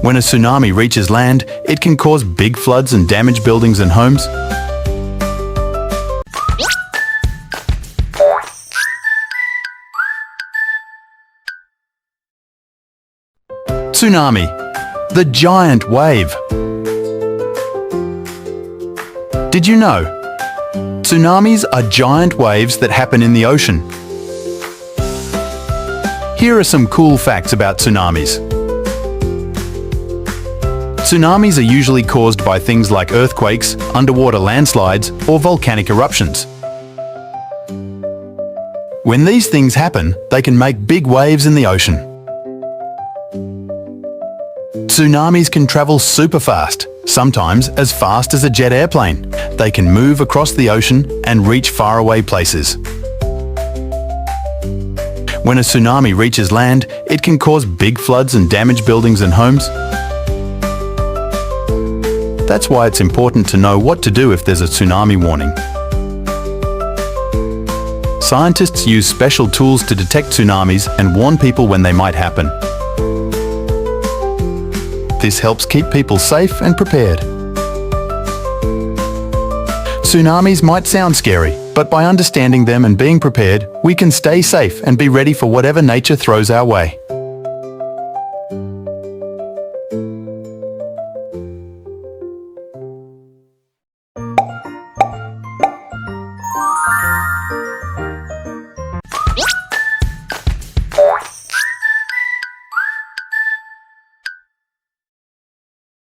When a tsunami reaches land, it can cause big floods and damage buildings and homes. Tsunami, the giant wave. Did you know? Tsunamis are giant waves that happen in the ocean. Here are some cool facts about tsunamis. Tsunamis are usually caused by things like earthquakes, underwater landslides, or volcanic eruptions. When these things happen, they can make big waves in the ocean. Tsunamis can travel super fast, sometimes as fast as a jet airplane. They can move across the ocean and reach faraway places. When a tsunami reaches land, it can cause big floods and damage buildings and homes. That's why it's important to know what to do if there's a tsunami warning. Scientists use special tools to detect tsunamis and warn people when they might happen. This helps keep people safe and prepared. Tsunamis might sound scary, but by understanding them and being prepared, we can stay safe and be ready for whatever nature throws our way.